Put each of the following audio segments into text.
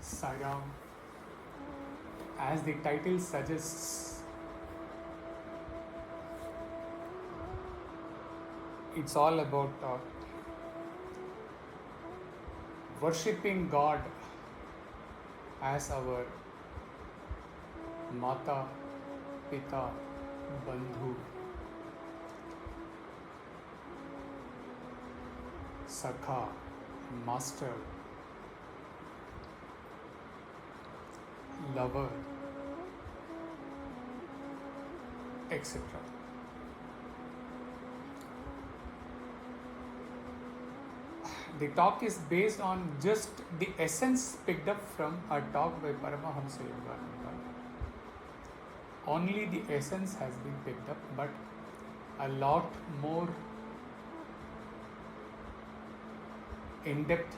Sairam, as the title suggests, it's all about worshipping God as our Mata, Pita, Bandhu, Sakha, Master, lover, etc. The talk is based on just the essence picked up from a talk by Paramahamsa Yogananda. Only the essence has been picked up, but a lot more in-depth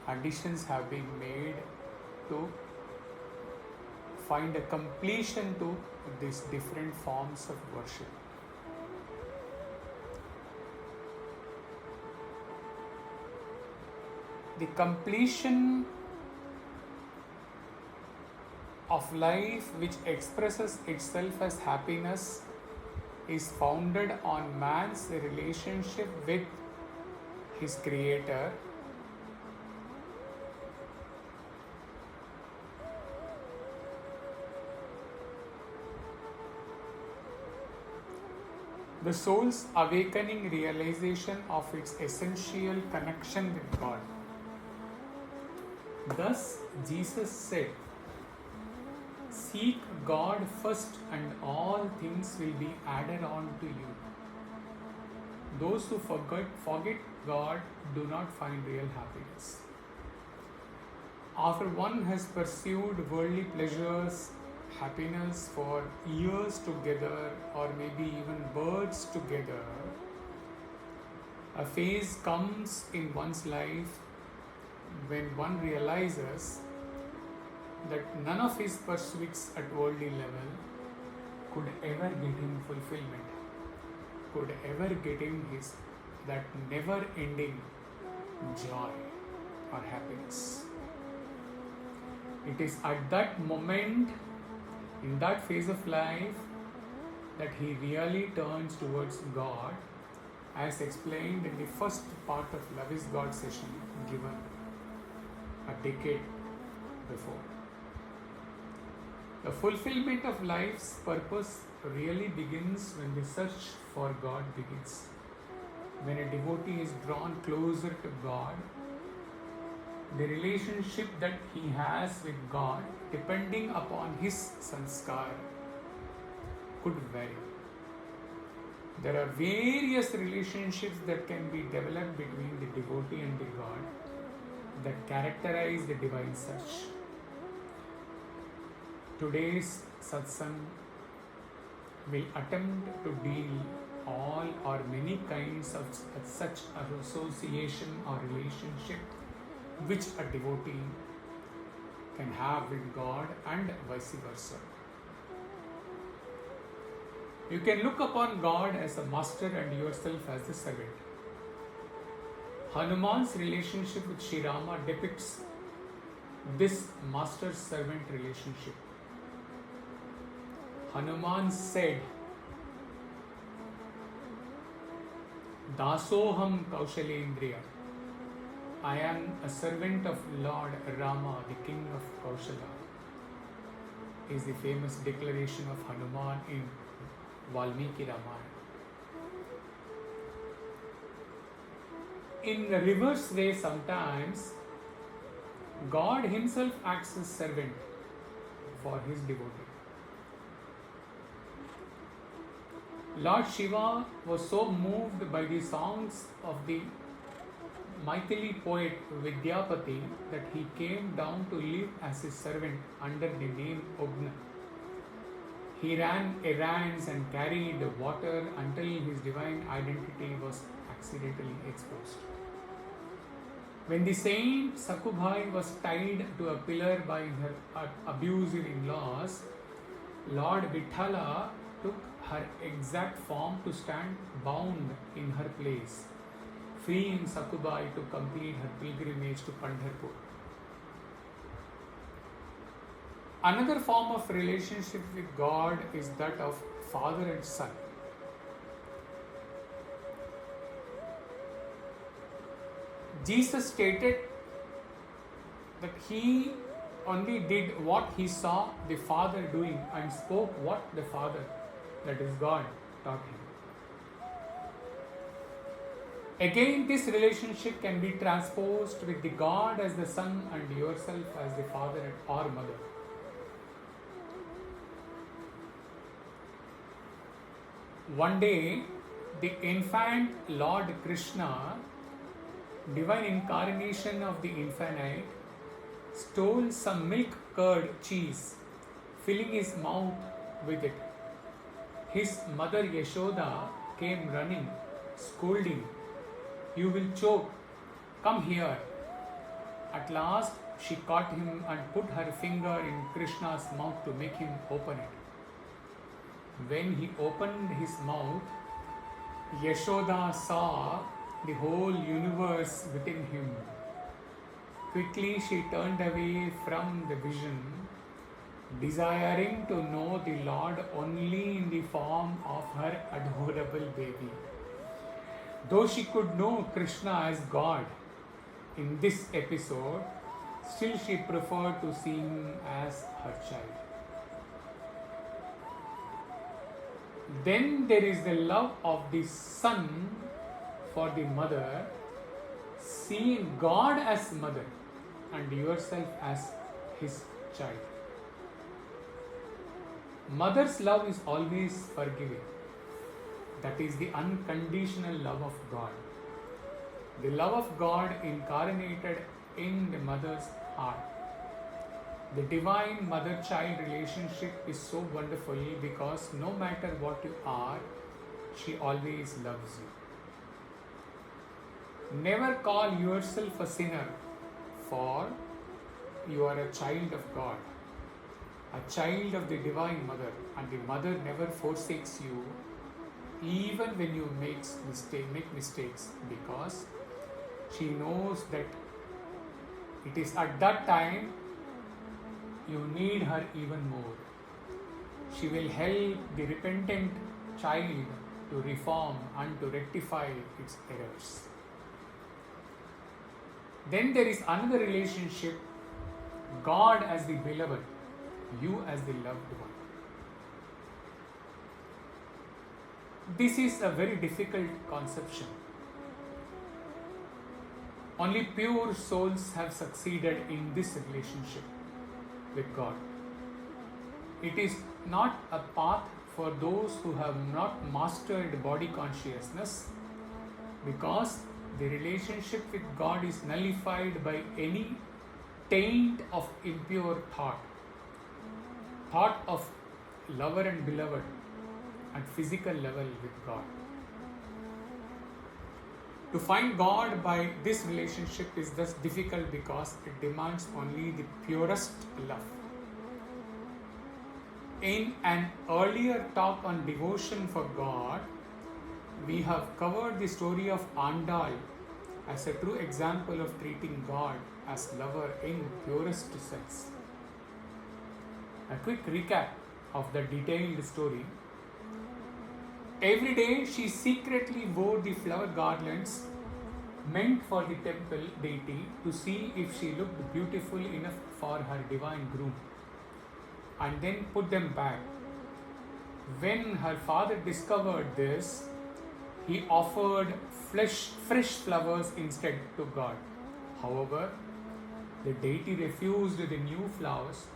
additions have been made to find a completion to these different forms of worship. The completion of life which expresses itself as happiness is founded on man's relationship with his creator, the soul's awakening realization of its essential connection with God. Thus, Jesus said, "Seek God first, and all things will be added on to you." Those who forget God do not find real happiness. After one has pursued worldly pleasures, happiness for years together, or maybe even births together, a phase comes in one's life when one realizes that none of his pursuits at worldly level could ever get him fulfillment, could ever get him that never-ending joy or happiness. It is at that moment, in that phase of life, that he really turns towards God, as explained in the first part of Love is God session given a decade before. The fulfillment of life's purpose really begins when the search for God begins. When a devotee is drawn closer to God, the relationship that he has with God, depending upon his sanskar, could vary. There are various relationships that can be developed between the devotee and the God that characterize the divine search. Today's satsang will attempt to deal all or many kinds of such association or relationship which a devotee can have with God and vice versa. You can look upon God as a master and yourself as the servant. Hanuman's relationship with Sri Rama depicts this master-servant relationship. Hanuman said, "Dasoham Kaushalendriya." I am a servant of Lord Rama, the king of Kaushala, is the famous declaration of Hanuman in Valmiki Ramayana. In the reverse way, sometimes God himself acts as servant for his devotee. Lord Shiva was so moved by the songs of the Maithili poet Vidyapati that he came down to live as his servant under the name Ogna. He ran errands and carried water until his divine identity was accidentally exposed. When the saint Sakubhai was tied to a pillar by her abusive in-laws, Lord Vithala took her exact form to stand bound in her place, freeing Sakubai to complete her pilgrimage to Pandharpur. Another form of relationship with God is that of father and son. Jesus stated that he only did what he saw the Father doing and spoke what the Father, that is God, taught him. Again, this relationship can be transposed with the God as the Son and yourself as the Father or Mother. One day, the infant Lord Krishna, divine incarnation of the infinite, stole some milk curd cheese, filling his mouth with it. His mother Yashoda came running, scolding, "You will choke, come here." At last, she caught him and put her finger in Krishna's mouth to make him open it. When he opened his mouth, Yashoda saw the whole universe within him. Quickly she turned away from the vision, desiring to know the Lord only in the form of her adorable baby. Though she could know Krishna as God in this episode, still she preferred to see him as her child. Then there is the love of the son for the mother, seeing God as mother and yourself as his child. Mother's love is always forgiving. That is the unconditional love of God. The love of God incarnated in the mother's heart. The divine mother-child relationship is so wonderful because no matter what you are, she always loves you. Never call yourself a sinner, for you are a child of God, a child of the Divine Mother, and the Mother never forsakes you even when you make mistakes, because she knows that it is at that time you need her even more. She will help the repentant child to reform and to rectify its errors. Then there is another relationship, God as the beloved, you as the loved one. This is a very difficult conception. Only pure souls have succeeded in this relationship with God. It is not a path for those who have not mastered body consciousness, because the relationship with God is nullified by any taint of impure thought of lover and beloved at physical level with God. To find God by this relationship is thus difficult because it demands only the purest love. In an earlier talk on devotion for God, we have covered the story of Andal as a true example of treating God as lover in purest sense. A quick recap of the detailed story. Every day she secretly wore the flower garlands meant for the temple deity to see if she looked beautiful enough for her divine groom, and then put them back. When her father discovered this, he offered fresh flowers instead to God. However, the deity refused the new flowers,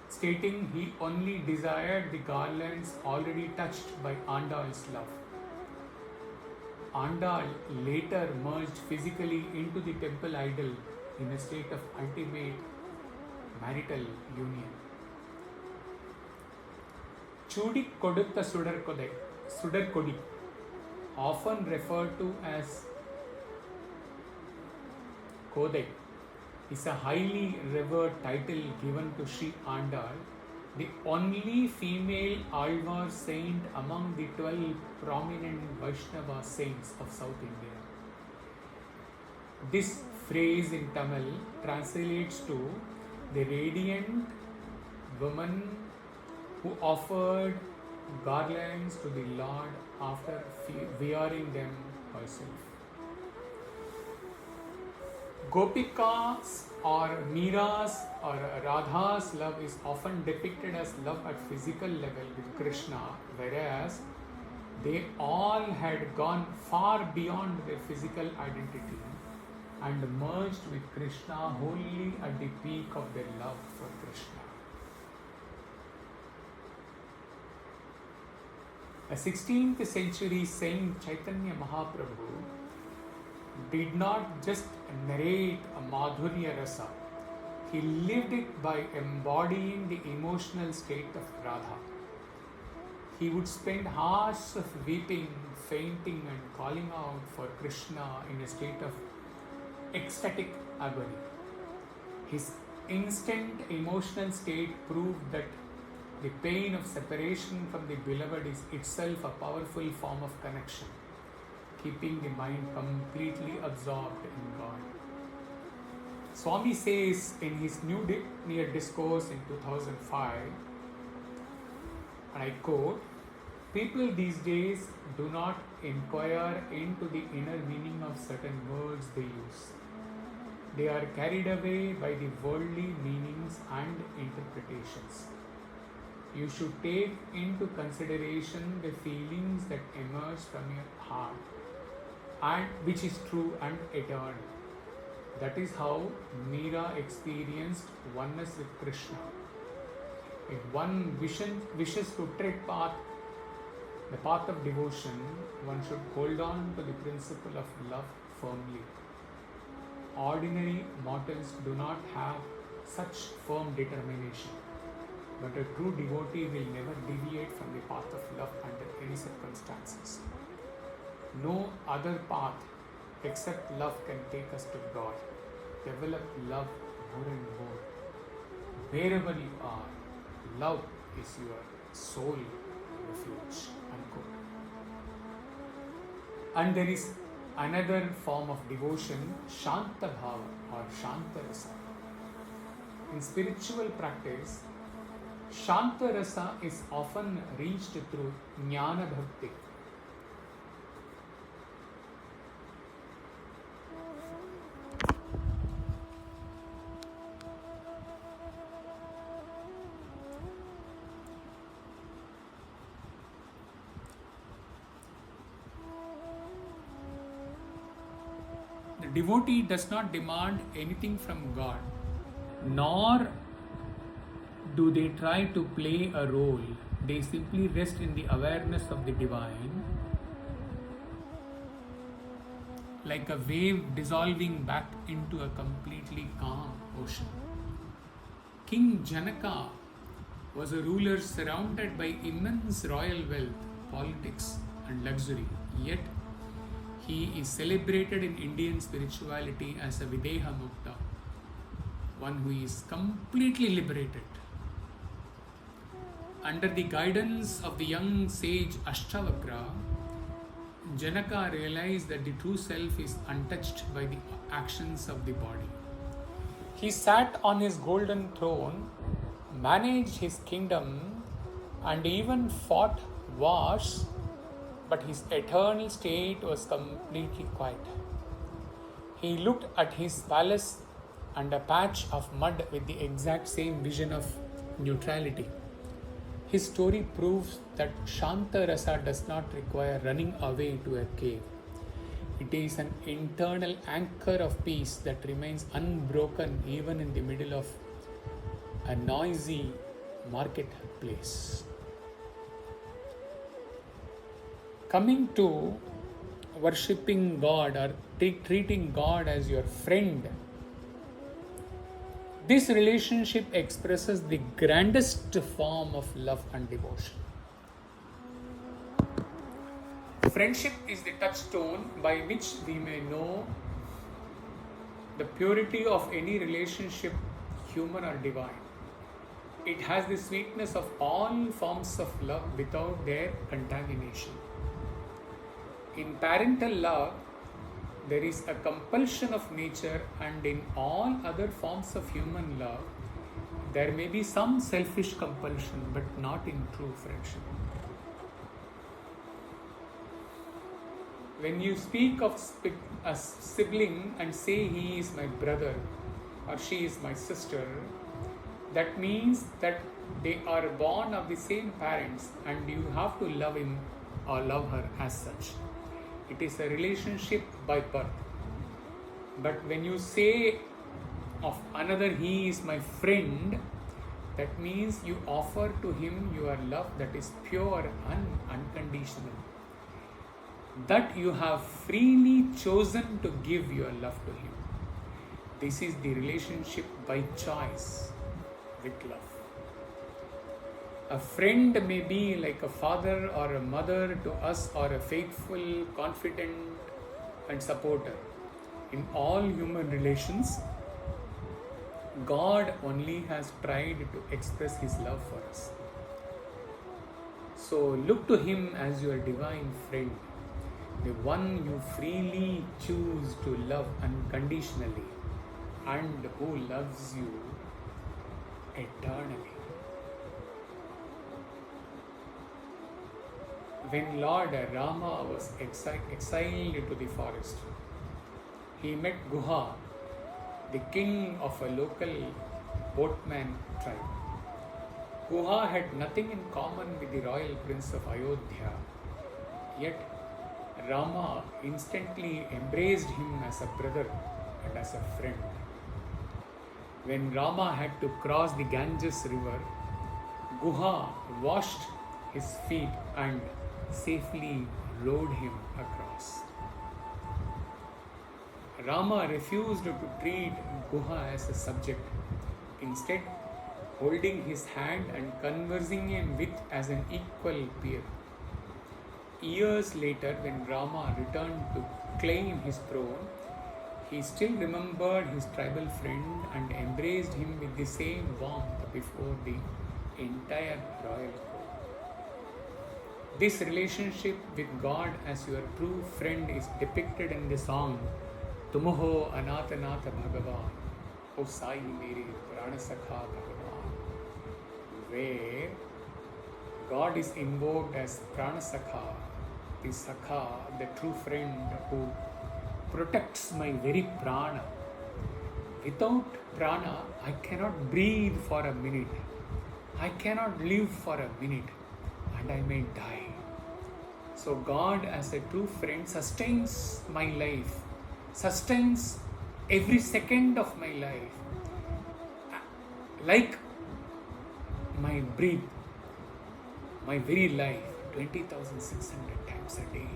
stating he only desired the garlands already touched by Andal's love. Andal later merged physically into the temple idol in a state of ultimate marital union. Chudi kodutta sudarkodi, often referred to as Kodai, is a highly revered title given to Sri Andal, the only female Alvar saint among the 12 prominent Vaishnava saints of South India. This phrase in Tamil translates to the radiant woman who offered garlands to the Lord after wearing them herself. Gopika's or Meera's or Radha's love is often depicted as love at physical level with Krishna, whereas they all had gone far beyond their physical identity and merged with Krishna wholly at the peak of their love for Krishna. A 16th century Saint Chaitanya Mahaprabhu did not just narrate a Madhurya Rasa, he lived it by embodying the emotional state of Radha. He would spend hours of weeping, fainting, and calling out for Krishna in a state of ecstatic agony. His instant emotional state proved that the pain of separation from the beloved is itself a powerful form of connection, keeping the mind completely absorbed in God. Swami says in his New Discourse in 2005, and I quote, "People these days do not inquire into the inner meaning of certain words they use. They are carried away by the worldly meanings and interpretations. You should take into consideration the feelings that emerge from your heart, and which is true and eternal. That is how Meera experienced oneness with Krishna. If one wishes to tread the path of devotion, one should hold on to the principle of love firmly. Ordinary mortals do not have such firm determination, but a true devotee will never deviate from the path of love under any circumstances. No other path except love can take us to God. Develop love more and more. Wherever you are, love is your sole refuge." Unquote. And there is another form of devotion, Shanta Bhava or Shanta Rasa. In spiritual practice, Shanta Rasa is often reached through Jnana Bhakti. The devotee does not demand anything from God, nor do they try to play a role. They simply rest in the awareness of the divine, like a wave dissolving back into a completely calm ocean. King Janaka was a ruler surrounded by immense royal wealth, politics, and luxury, yet he is celebrated in Indian spirituality as a Videha Mukta, one who is completely liberated. Under the guidance of the young sage Ashtavakra, Janaka realized that the true self is untouched by the actions of the body. He sat on his golden throne, managed his kingdom, and even fought wars, but his eternal state was completely quiet. He looked at his palace and a patch of mud with the exact same vision of neutrality. His story proves that Shanta Rasa does not require running away to a cave. It is an internal anchor of peace that remains unbroken even in the middle of a noisy marketplace. Coming to worshipping God or treating God as your friend, this relationship expresses the grandest form of love and devotion. Friendship is the touchstone by which we may know the purity of any relationship, human or divine. It has the sweetness of all forms of love without their contamination. In parental love, there is a compulsion of nature, and in all other forms of human love, there may be some selfish compulsion, but not in true friendship. When you speak of a sibling and say he is my brother or she is my sister, that means that they are born of the same parents and you have to love him or love her as such. It is a relationship by birth. But when you say of another, he is my friend, that means you offer to him your love that is pure and unconditional, that you have freely chosen to give your love to him. This is the relationship by choice with love. A friend may be like a father or a mother to us, or a faithful, confident and supporter. In all human relations, God only has tried to express his love for us. So look to him as your divine friend, the one you freely choose to love unconditionally and who loves you eternally. When Lord Rama was exiled into the forest, he met Guha, the king of a local boatman tribe. Guha had nothing in common with the royal prince of Ayodhya, yet Rama instantly embraced him as a brother and as a friend. When Rama had to cross the Ganges river, Guha washed his feet and safely rowed him across. Rama refused to treat Guha as a subject, instead holding his hand and conversing him with as an equal peer. Years later, when Rama returned to claim his throne, he still remembered his tribal friend and embraced him with the same warmth before the entire royal court. This relationship with God as your true friend is depicted in the song Tumho Anatha Natha Bhagavan, O Sai Mere Prana Sakha Bhagavan, where God is invoked as Prana Sakha, the Sakha, the true friend who protects my very prana. Without prana, I cannot breathe for a minute. I cannot live for a minute, and I may die. So God as a true friend sustains my life, sustains every second of my life, like my breath, my very life, 20,600 times a day.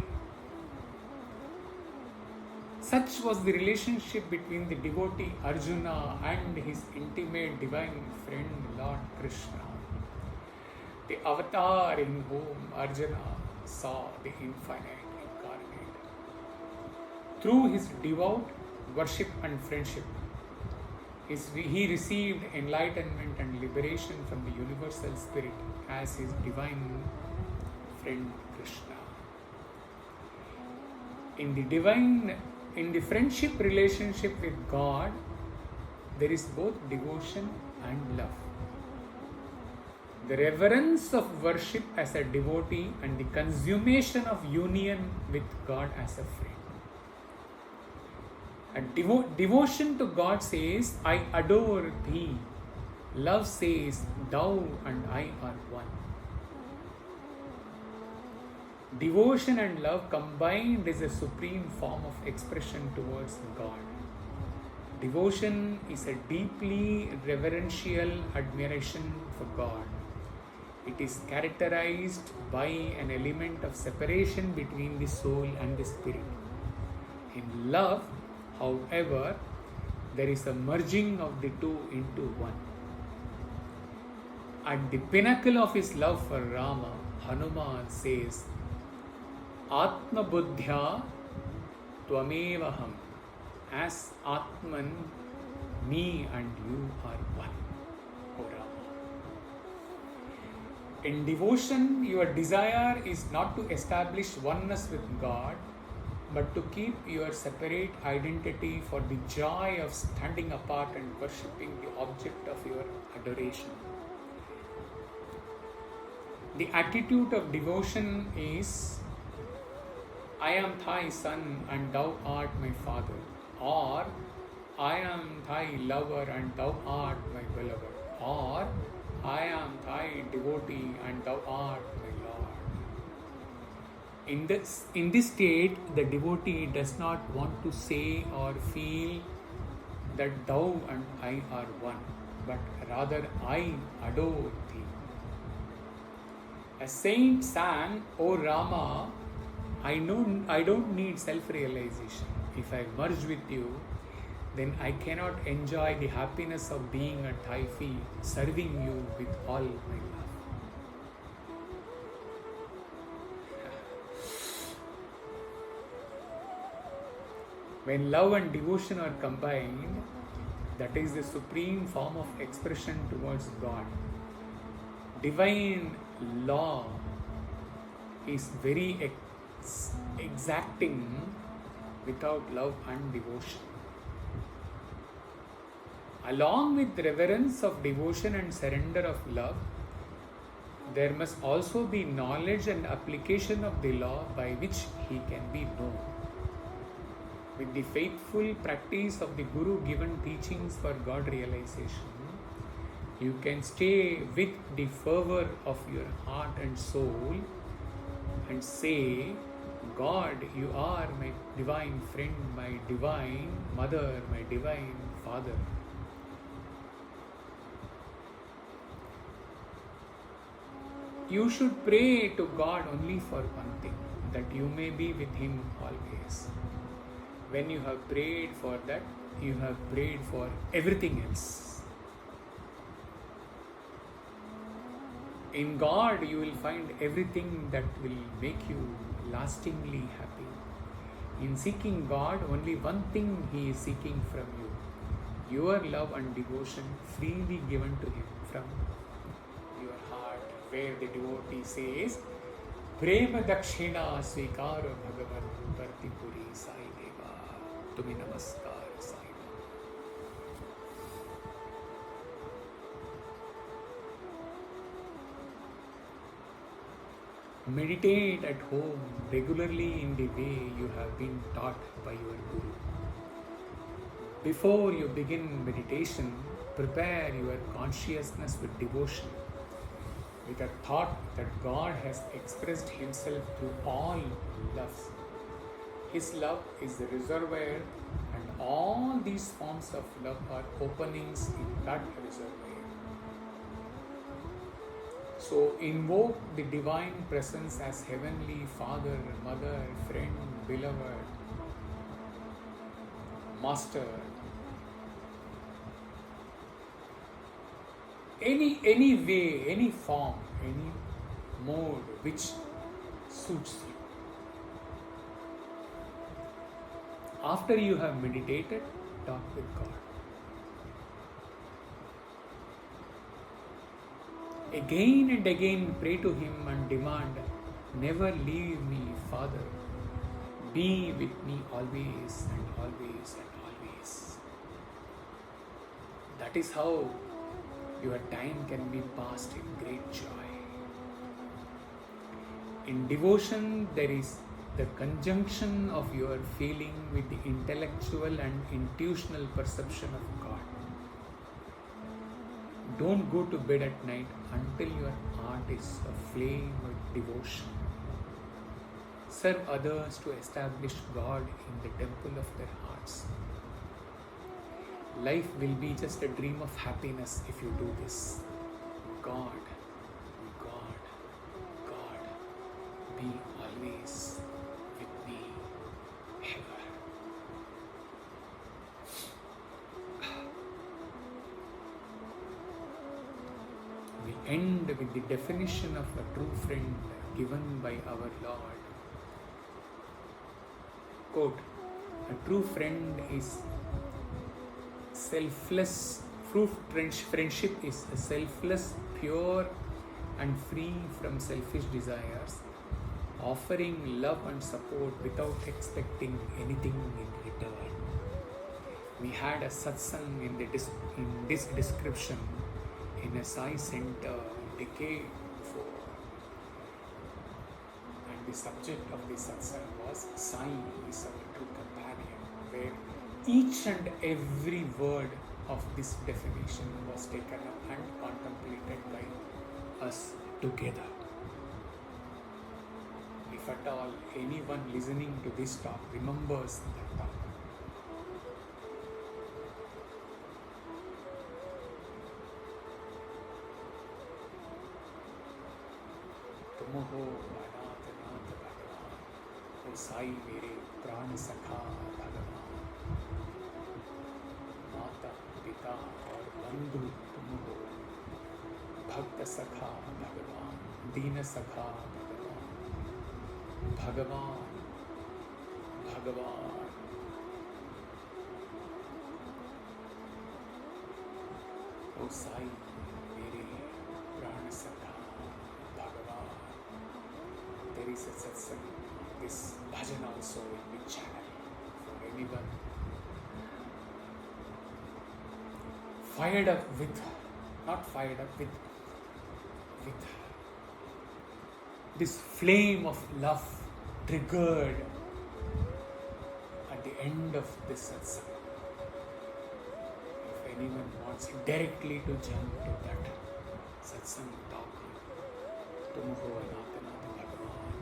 Such was the relationship between the devotee Arjuna and his intimate divine friend Lord Krishna, the avatar in whom Arjuna saw the infinite incarnate. Through his devout worship and friendship, he received enlightenment and liberation from the universal spirit as his divine friend Krishna. In the friendship relationship with God, there is both devotion and love. The reverence of worship as a devotee and the consummation of union with God as a friend. And devotion to God says, I adore thee. Love says, thou and I are one. Devotion and love combined is a supreme form of expression towards God. Devotion is a deeply reverential admiration for God. It is characterized by an element of separation between the soul and the spirit. In love, however, there is a merging of the two into one. At the pinnacle of his love for Rama, Hanuman says, Atma Buddhya Tvamevaham, as Atman, me and you are one, O Rama. In devotion, your desire is not to establish oneness with God, but to keep your separate identity for the joy of standing apart and worshipping the object of your adoration. The attitude of devotion is, I am thy son and thou art my father, or I am thy lover and thou art my beloved, or I am thy devotee and thou art my Lord. In this state, the devotee does not want to say or feel that thou and I are one, but rather I adore thee. A saint sang, O Rama, I don't need self-realization. If I merge with you, then I cannot enjoy the happiness of being at thy feet, serving you with all my love. When love and devotion are combined, that is the supreme form of expression towards God. Divine law is very exacting without love and devotion. Along with reverence of devotion and surrender of love, there must also be knowledge and application of the law by which he can be known. With the faithful practice of the Guru given teachings for God realization, you can stay with the fervor of your heart and soul and say, God, you are my divine friend, my divine mother, my divine father. You should pray to God only for one thing, that you may be with Him always. When you have prayed for that, you have prayed for everything else. In God, you will find everything that will make you lastingly happy. In seeking God, only one thing He is seeking from you: your love and devotion freely given to Him from your heart, where the devotee says, Prema Dakshina Svikara Bhagavan Partipuri Sai Deva Tumi Namaskar Sai. Meditate at home regularly in the way you have been taught by your Guru. Before you begin meditation, prepare your consciousness with devotion, with a thought that God has expressed Himself through all loves. His love is the reservoir, and all these forms of love are openings in that reservoir. So invoke the Divine Presence as Heavenly Father, Mother, Friend, Beloved, Master. Any way, any form, any mode which suits you. After you have meditated, talk with God. Again and again pray to Him and demand, never leave me, Father. Be with me always and always and always. That is how your time can be passed in great joy. In devotion, there is the conjunction of your feeling with the intellectual and intuitional perception of God. Don't go to bed at night until your heart is aflame with devotion. Serve others to establish God in the temple of their hearts. Life will be just a dream of happiness if you do this. God, God, God, be always with me, ever. We end with the definition of a true friend given by our Lord. Quote, a true friend is selfless. True friendship is selfless, pure and free from selfish desires, offering love and support without expecting anything in return. We had a satsang in this description in a Sai center decade before, and the subject of the satsang was Sai is our true companion, where each and every word of this definition was taken up and contemplated by us together. If at all anyone listening to this talk remembers that talk, तुम हो अनाथ नाथ भगवान, ओ साई मेरे प्राण सखा भगवान, माता पिता और बंधु तुम हो, भक्त सखा भगवान, दीन सखा भगवान, भगवान भगवान। ओ साई मेरे प्राण सखा भगवान। There is a satsang, this bhajan also in the channel for anyone fired up with, not fired up with this flame of love triggered at the end of this satsang. If anyone wants directly to jump to that satsang talk, Tum ho Anatanath Bhagavan,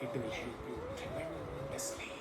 it will help you tremendously.